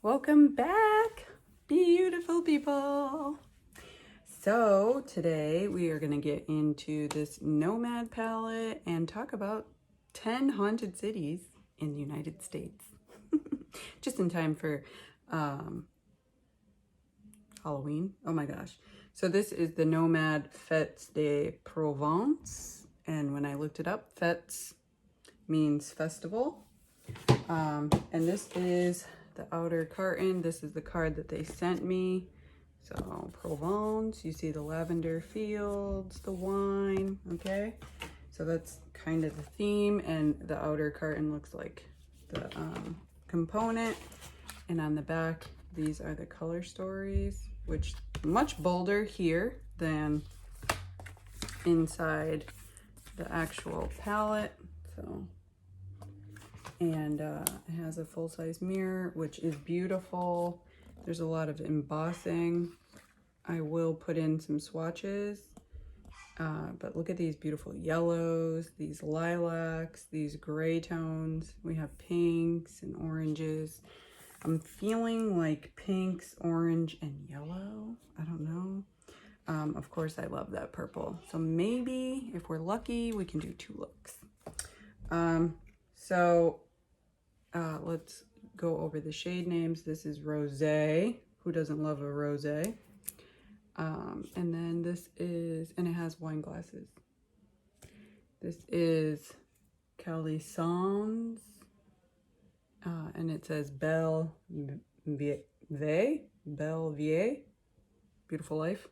Welcome back, beautiful people. So today we are going to get into this Nomad palette and talk about 10 haunted cities in the United States. Just in time for Halloween. Oh my gosh. So this is the Nomad Fetes de Provence. And when I looked it up, Fetes means festival. And this is the outer carton. This is the card that they sent me. So Provence, you see the lavender fields, the wine, okay? So that's kind of the theme, and the outer carton looks like the component. And on the back, these are the color stories, which much bolder here than inside the actual palette. So, and it has a full-size mirror, which is beautiful. There's a lot of embossing. I will put in some swatches, but look at these beautiful yellows, these lilacs, these gray tones. We have pinks and oranges. I'm feeling like pinks, orange, and yellow. I don't know. Of course, I love that purple. So maybe if we're lucky, we can do 2 looks. Let's go over the shade names. This is Rosé. Who doesn't love a rosé? And then this is, and it has wine glasses. This is Calisons, and it says Belle Vie, beautiful life.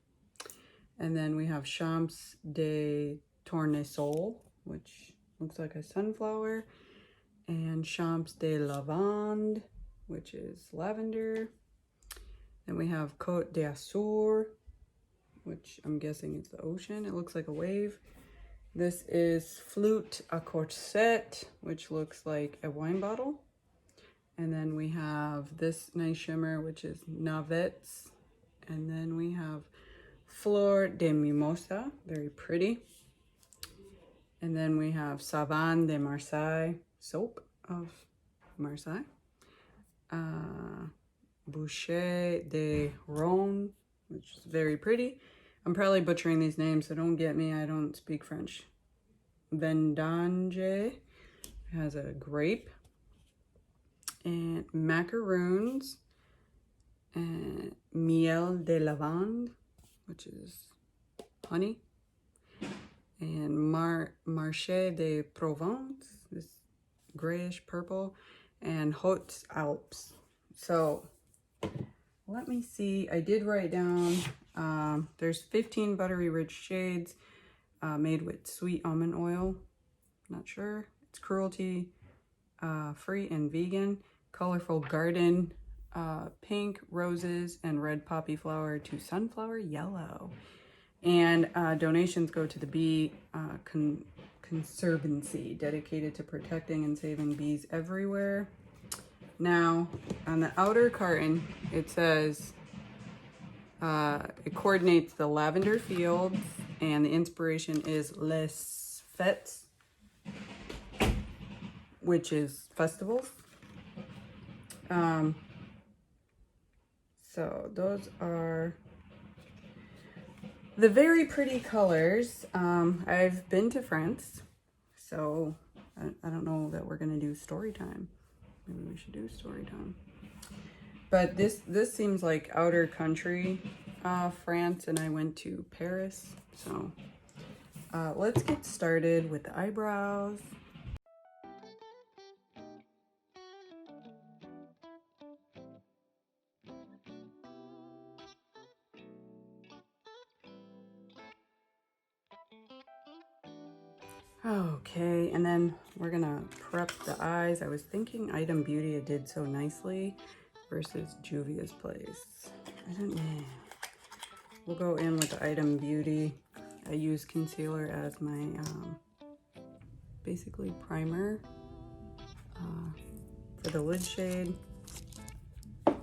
And then we have Champs de Tournesol, which looks like a sunflower, and Champs de Lavande, which is lavender. Then we have Côte d'Azur, which I'm guessing is the ocean. It looks like a wave. This is Flûte à Corset, which looks like a wine bottle. And then we have this nice shimmer, which is Navettes. And then we have Fleur de Mimosa, very pretty. And then we have Savon de Marseille, soap of Marseille. Boucher de Rhône, which is very pretty. I'm probably butchering these names, so don't get me. I don't speak French. Vendange has a grape. And macaroons. And miel de lavande, which is honey. And Marché de Provence, this grayish purple. And Hautes Alpes. So let me see. I did write down, there's 15 buttery rich shades made with sweet almond oil. Not sure. It's cruelty free and vegan. Colorful garden, pink, roses, and red poppy flower to sunflower yellow. And donations go to the Bee Conservancy, dedicated to protecting and saving bees everywhere. Now, on the outer carton, it says it coordinates the lavender fields, and the inspiration is Les Fêtes, which is festivals. So those are the very pretty colors. I've been to France, so I don't know that we're gonna do story time. Maybe we should do story time. But this seems like outer country France, and I went to Paris. So let's get started with the eyebrows. Okay, and then we're gonna prep the eyes. I was thinking Item Beauty did so nicely versus Juvia's Place. I don't know. We'll go in with the Item Beauty. I use concealer as my basically primer for the lid shade. And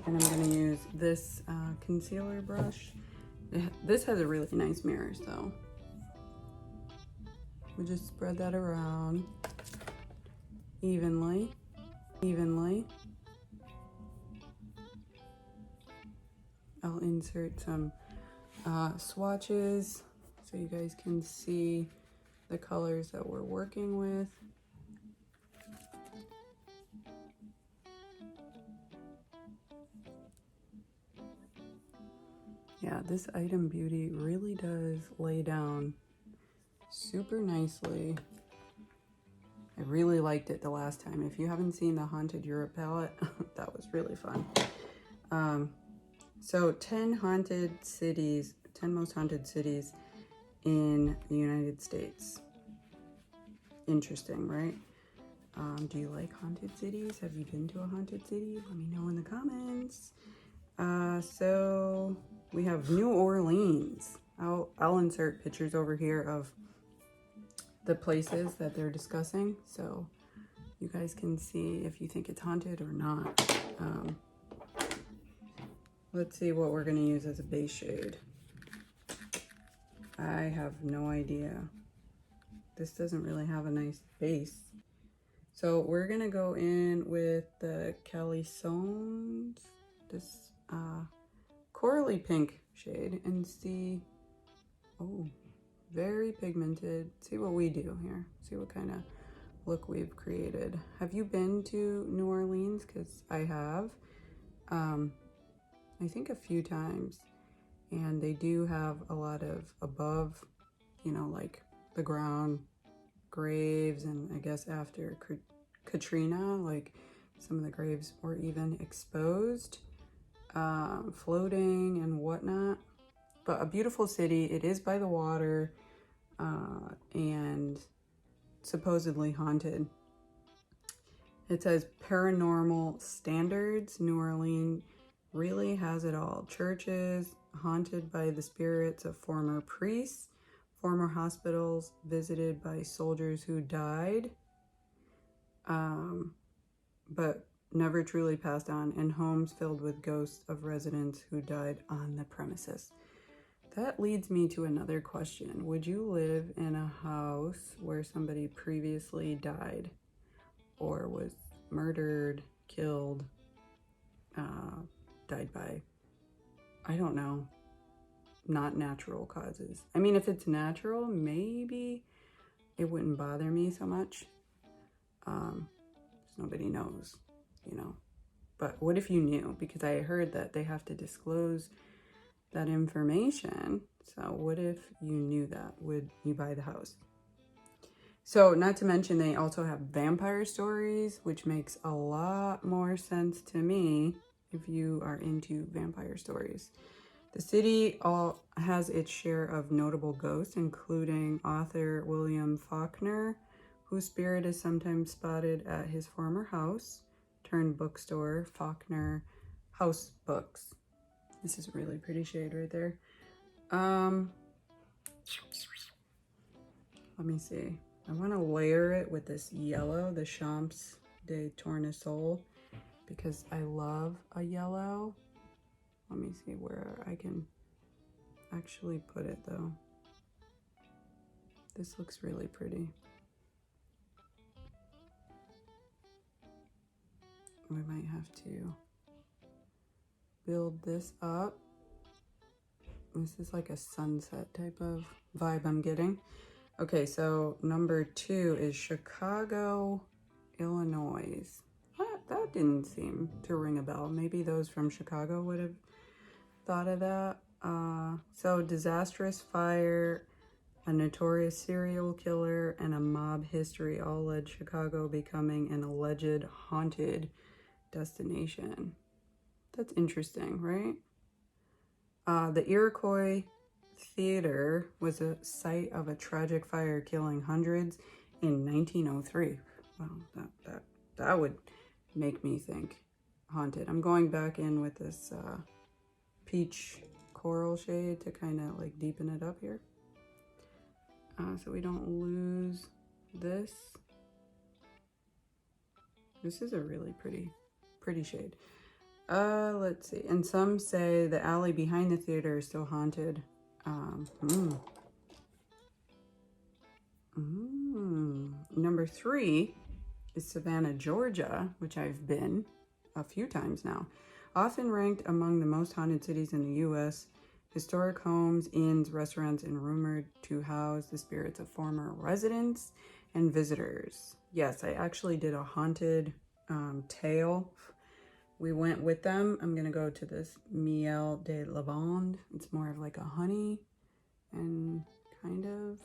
I'm gonna use this concealer brush. This has a really nice mirror, so we just spread that around evenly. I'll insert some swatches so you guys can see the colors that we're working with. Yeah, this Item Beauty really does lay down super nicely. I really liked it the last time. If you haven't seen the Haunted Europe palette, that was really fun. So 10 haunted cities, 10 most haunted cities in the United States. Interesting, right? Do you like haunted cities? Have you been to a haunted city? Let me know in the comments. So we have New Orleans. I'll insert pictures over here of the places that they're discussing, so you guys can see if you think it's haunted or not. Let's see what we're going to use as a base shade. I have no idea. This doesn't really have a nice base. So we're going to go in with the Calisones, this corally pink shade, and see, oh, very pigmented. See what we do here. See what kind of look we've created. Have you been to New Orleans? Because I have. I think a few times, and they do have a lot of above, you know, like the ground graves, and I guess after Katrina, like some of the graves were even exposed, floating and whatnot. But a beautiful city. It is by the water, and supposedly haunted. It says paranormal standards. New Orleans really has it all. Churches haunted by the spirits of former priests, former hospitals visited by soldiers who died, but never truly passed on, and homes filled with ghosts of residents who died on the premises. That leads me to another question. Would you live in a house where somebody previously died or was murdered, killed, died by, I don't know, not natural causes? I mean, if it's natural, maybe it wouldn't bother me so much. Nobody knows, you know. But what if you knew? Because I heard that they have to disclose that information. So what if you knew that? Would you buy the house? So not to mention they also have vampire stories, which makes a lot more sense to me if you are into vampire stories. The city has its share of notable ghosts, including author William Faulkner, whose spirit is sometimes spotted at his former house turned bookstore, Faulkner House Books. This is a really pretty shade right there. Let me see. I want to layer it with this yellow, the Champs de Tournesol, because I love a yellow. Let me see where I can actually put it though. This looks really pretty. We might have to build this up. This is like a sunset type of vibe I'm getting. Okay, so number 2 is Chicago, Illinois. That didn't seem to ring a bell. Maybe those from Chicago would have thought of that. So disastrous fire, a notorious serial killer, and a mob history all led Chicago becoming an alleged haunted destination. That's interesting, right? The Iroquois Theater was a site of a tragic fire killing hundreds in 1903. Wow, that would make me think haunted. I'm going back in with this peach coral shade to kind of like deepen it up here, so we don't lose this. This is a really pretty shade. Let's see. And some say the alley behind the theater is still haunted. Number 3 is Savannah, Georgia, which I've been a few times now. Often ranked among the most haunted cities in the U.S., historic homes, inns, restaurants, and rumored to house the spirits of former residents and visitors. Yes, I actually did a haunted tale. We went with them. I'm going to go to this Miel de Lavande. It's more of like a honey, and kind of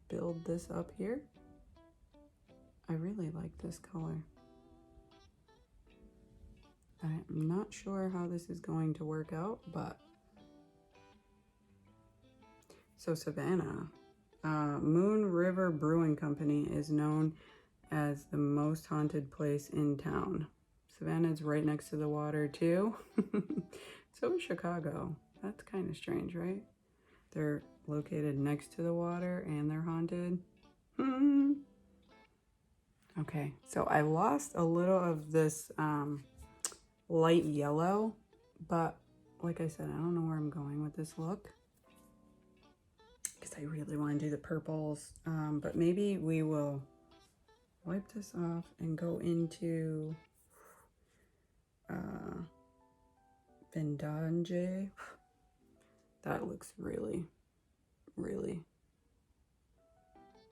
build this up here. I really like this color. I'm not sure how this is going to work out, but so Savannah, Moon River Brewing Company is known as the most haunted place in town. Savannah's right next to the water too. So is Chicago. That's kind of strange, right? They're located next to the water and they're haunted. Okay, so I lost a little of this light yellow, but like I said, I don't know where I'm going with this look because I really want to do the purples, but maybe we will wipe this off and go into Vendange. That looks really, really,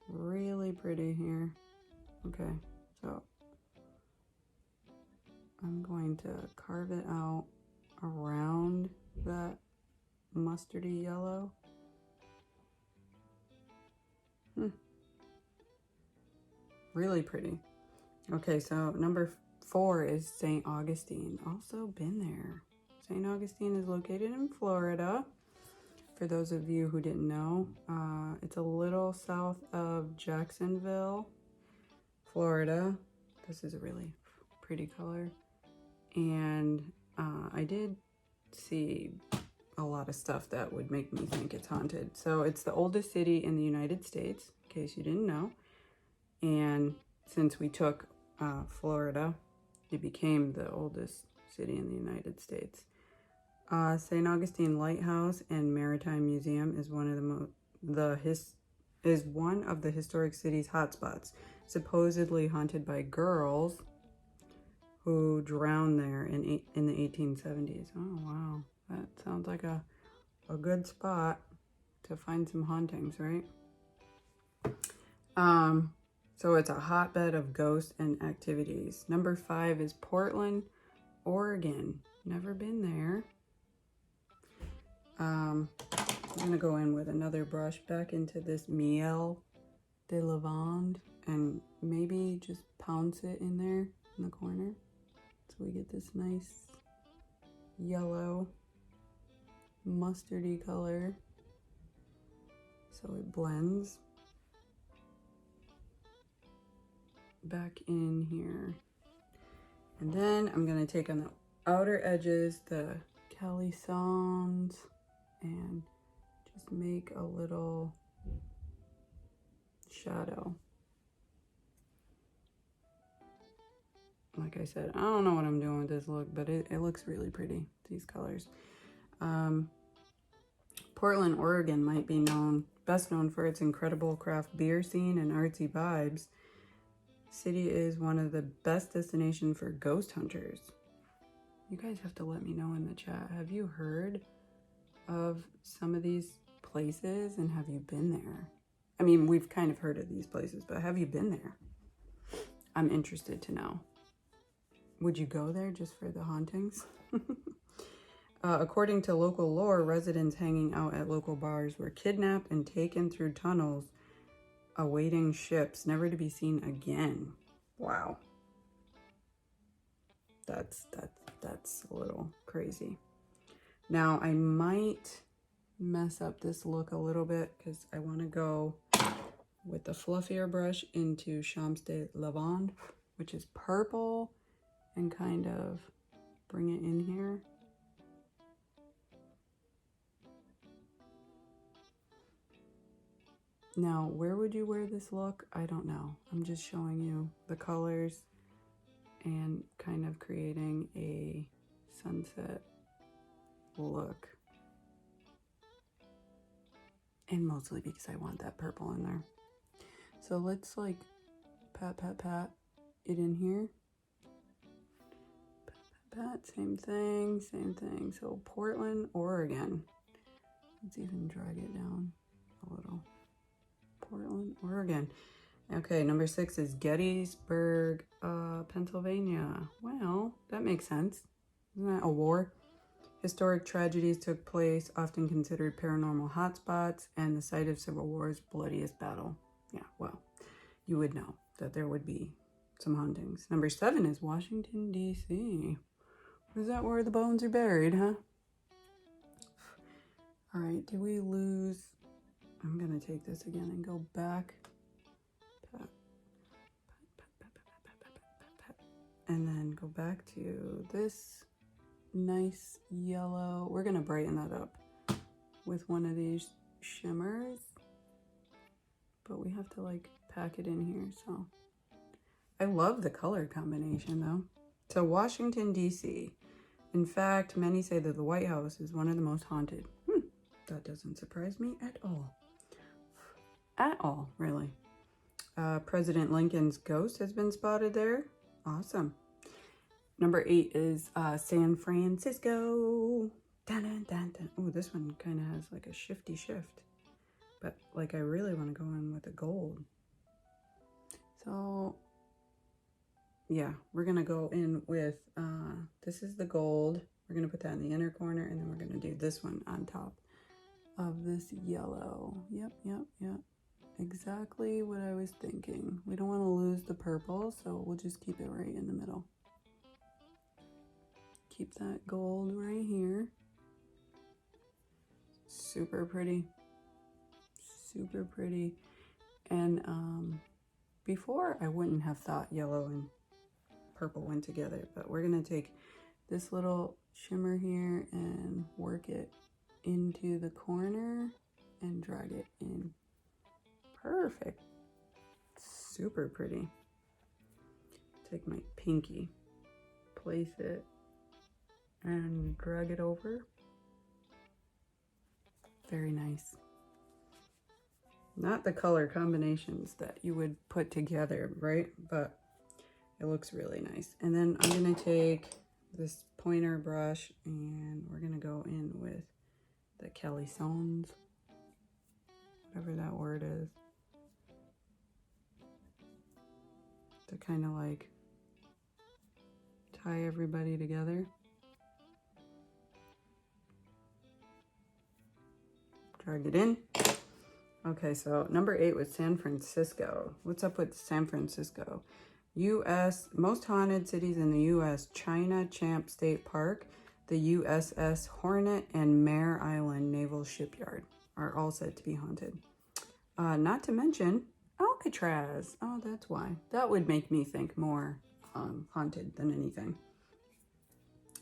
really pretty here. Okay, so I'm going to carve it out around that mustardy yellow. Really pretty. Okay, so number 4 is St. Augustine. Also been there. St. Augustine is located in Florida. For those of you who didn't know, it's a little south of Jacksonville, Florida. This is a really pretty color. And I did see a lot of stuff that would make me think it's haunted. So it's the oldest city in the United States, in case you didn't know. And since we took Florida, it became the oldest city in the United States. St. Augustine Lighthouse and Maritime Museum is one of the historic city's hotspots, supposedly haunted by girls who drowned there in the 1870s. Oh wow, that sounds like a good spot to find some hauntings, right? So it's a hotbed of ghosts and activities. Number 5 is Portland, Oregon. Never been there. I'm gonna go in with another brush back into this Miel de Lavande and maybe just pounce it in there in the corner so we get this nice yellow mustardy color so it blends back in here. And then I'm gonna take on the outer edges the calisons and just make a little shadow. Like I said, I don't know what I'm doing with this look, but it looks really pretty, these colors. Portland, Oregon might be best known for its incredible craft beer scene and artsy vibes. City is one of the best destinations for ghost hunters. You guys have to let me know in the chat. Have you heard of some of these places and have you been there? I mean, we've kind of heard of these places, but have you been there? I'm interested to know. Would you go there just for the hauntings? According to local lore, residents hanging out at local bars were kidnapped and taken through tunnels awaiting ships, never to be seen again. Wow. That's a little crazy. Now, I might mess up this look a little bit because I want to go with the fluffier brush into Champs de Lavande, which is purple, and kind of bring it in here. Now, where would you wear this look? I don't know. I'm just showing you the colors and kind of creating a sunset look. And mostly because I want that purple in there. So let's like pat it in here. That same thing, same thing. So Portland, Oregon. Let's even drag it down a little. Portland, Oregon. Okay, number 6 is Gettysburg, Pennsylvania. Well, that makes sense. Isn't that a war? Historic tragedies took place, often considered paranormal hotspots, and the site of Civil War's bloodiest battle. Yeah, well, you would know that there would be some hauntings. Number 7 is Washington, D.C. Is that where the bones are buried, huh? All right, did we lose? I'm going to take this again and go back. And then go back to this nice yellow. We're going to brighten that up with one of these shimmers. But we have to like pack it in here, so. I love the color combination though. So Washington, D.C. In fact, many say that the White House is one of the most haunted. That doesn't surprise me at all. At all, really. President Lincoln's ghost has been spotted there. Awesome. Number 8 is San Francisco. Dun, dun, dun, dun. Oh, this one kind of has like a shifty shift. But like I really want to go in with a gold. So yeah, we're going to go in with, this is the gold. We're going to put that in the inner corner, and then we're going to do this one on top of this yellow. Yep. Exactly what I was thinking. We don't want to lose the purple, so we'll just keep it right in the middle. Keep that gold right here. Super pretty. Super pretty. And before I wouldn't have thought yellow and purple went together, but we're going to take this little shimmer here and work it into the corner and drag it in. Perfect. Super pretty. Take my pinky, place it, and drag it over. Very nice. Not the color combinations that you would put together, right? But it looks really nice. And then I'm going to take this pointer brush and we're going to go in with the calisons, whatever that word is, to kind of like tie everybody together. Drag it in. Okay, so number 8 was San Francisco. What's up with San Francisco? U.S. Most haunted cities in the U.S. China Champ State Park, the USS Hornet, and Mare Island Naval Shipyard are all said to be haunted. Not to mention Alcatraz. Oh, that's why. That would make me think more haunted than anything.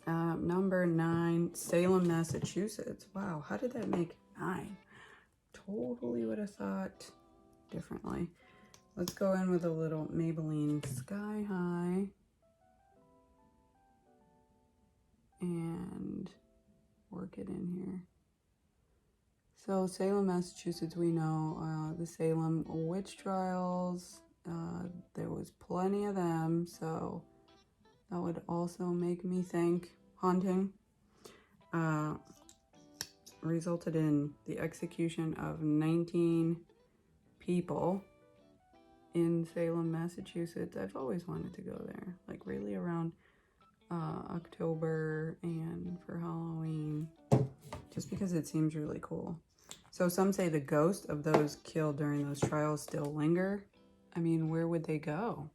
Number 9, Salem, Massachusetts. Wow, how did that make 9? Totally would have thought differently. Let's go in with a little Maybelline Sky High and work it in here. So Salem, Massachusetts, we know the Salem witch trials. There was plenty of them, so that would also make me think haunting. Resulted in the execution of 19 people in Salem, Massachusetts. I've always wanted to go there, like really around October and for Halloween, just because it seems really cool. So some say the ghosts of those killed during those trials still linger. I mean, where would they go?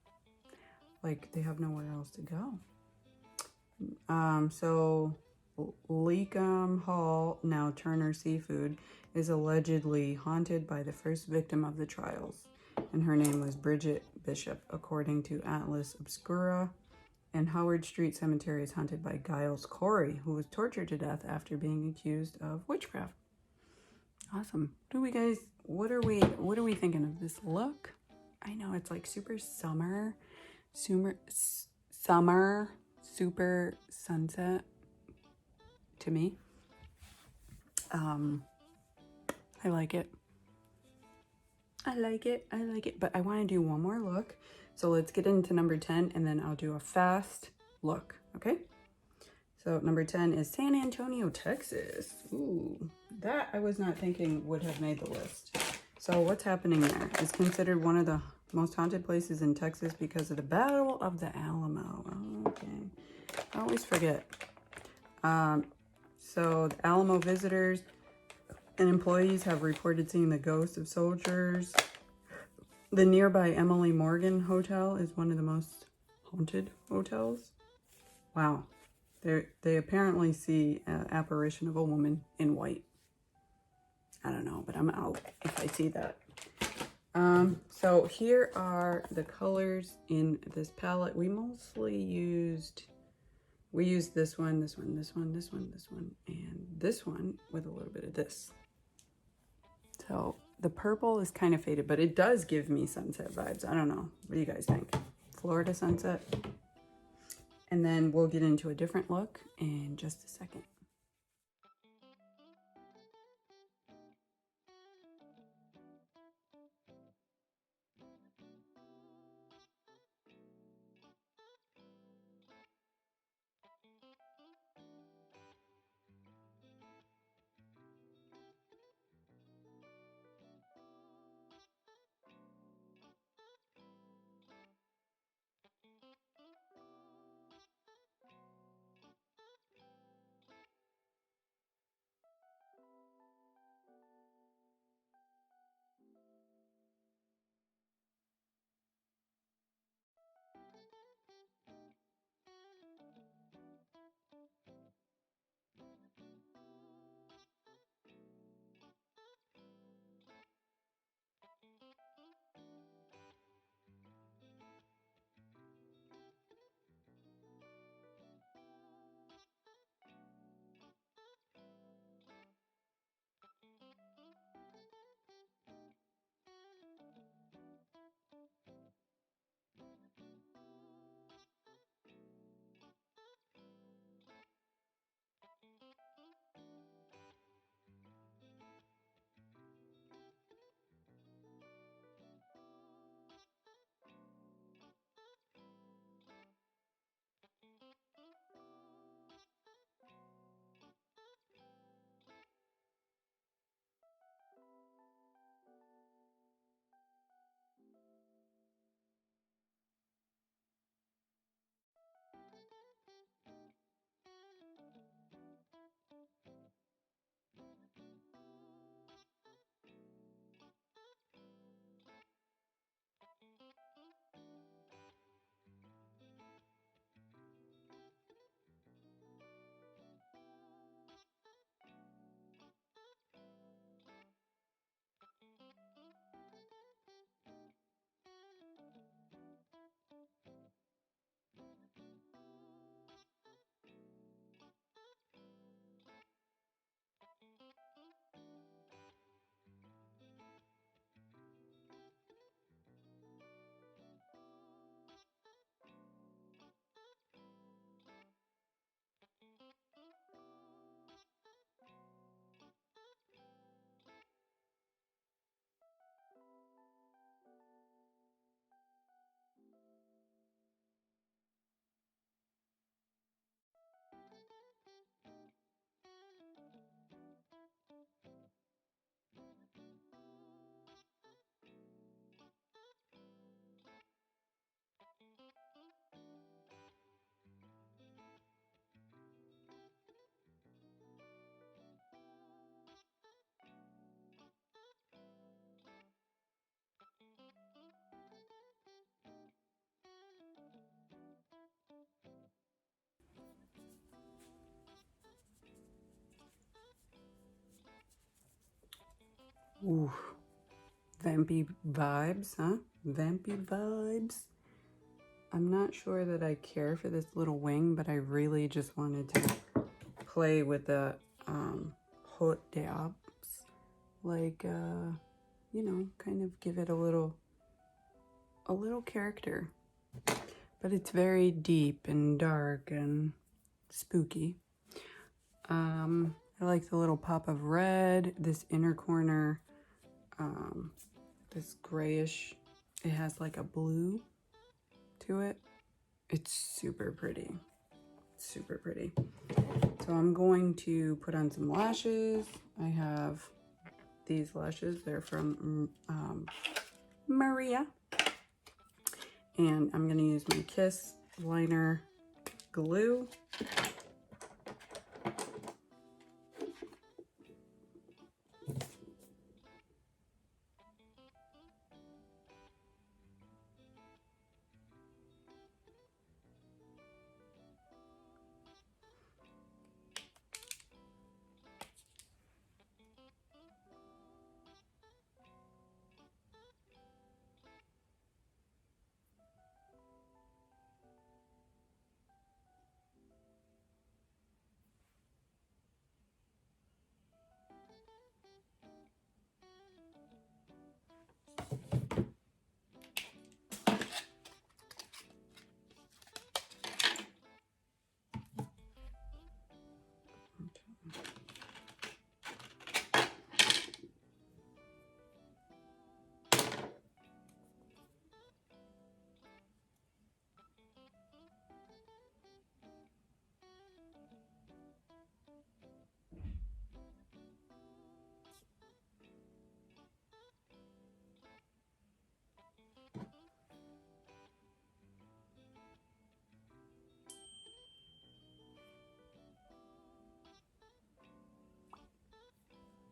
Like, they have nowhere else to go. So Leakham Hall, now Turner Seafood, is allegedly haunted by the first victim of the trials, and her name was Bridget Bishop, according to Atlas Obscura. And Howard Street Cemetery is haunted by Giles Corey, who was tortured to death after being accused of witchcraft. Awesome. What are we thinking of this look? I know it's like super summer, super sunset to me. I like it. But I want to do one more look. So let's get into number 10 and then I'll do a fast look, okay? So number 10 is San Antonio, Texas. Ooh, that I was not thinking would have made the list. So what's happening there? It's considered one of the most haunted places in Texas because of the Battle of the Alamo. Oh, okay, I always forget. So the Alamo visitors and employees have reported seeing the ghosts of soldiers. The nearby Emily Morgan Hotel is one of the most haunted hotels. Wow. They apparently see an apparition of a woman in white. I don't know, but I'm out if I see that. So here are the colors in this palette. We used this one, this one, this one, this one, this one, and this one with a little bit of this. So the purple is kind of faded, but it does give me sunset vibes. I don't know. What do you guys think? Florida sunset? And then we'll get into a different look in just a second. Ooh, vampy vibes, huh? Vampy vibes. I'm not sure that I care for this little wing, but I really just wanted to play with the haute d'arbres. Like, you know, kind of give it a little character. But it's very deep and dark and spooky. I like the little pop of red, this inner corner, this grayish, it has like a blue to it. It's super pretty. super pretty. So I'm going to put on some lashes. I have these lashes. They're from Maria. And I'm going to use my Kiss liner glue.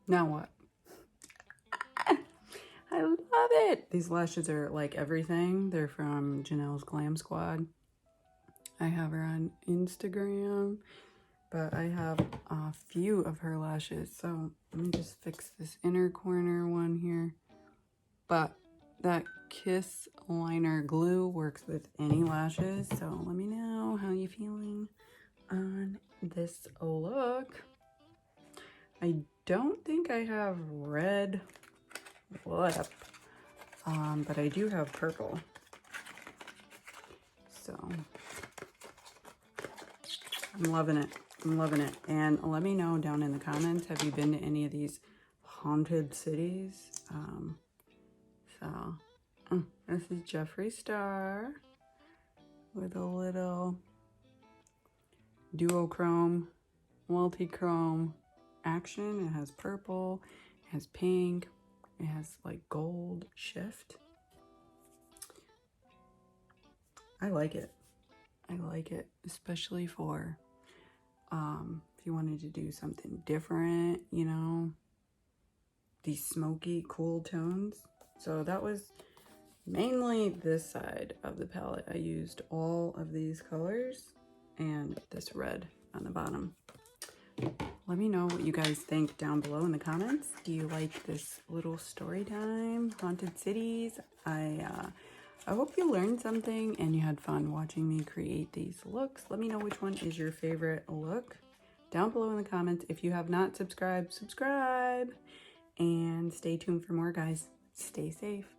Now what? I love it. These lashes are like everything. They're from Janelle's Glam Squad. I have her on Instagram, but I have a few of her lashes. So let me just fix this inner corner one here. But that Kiss liner glue works with any lashes. So let me know how you're feeling on this look. I don't think I have red lip, but I do have purple. So I'm loving it. I'm loving it. And let me know down in the comments, have you been to any of these haunted cities? This is Jeffree Star with a little duochrome, multi-chrome action. It has purple, it has pink, it has like gold shift. I like it. I like it, especially for if you wanted to do something different, you know, these smoky, cool tones. So that was mainly this side of the palette. I used all of these colors and this red on the bottom. Let me know what you guys think down below in the comments. Do you like this little story time, haunted cities? I hope you learned something and you had fun watching me create these looks. Let me know which one is your favorite look down below in the comments. If you have not subscribed, subscribe. And stay tuned for more, guys. Stay safe.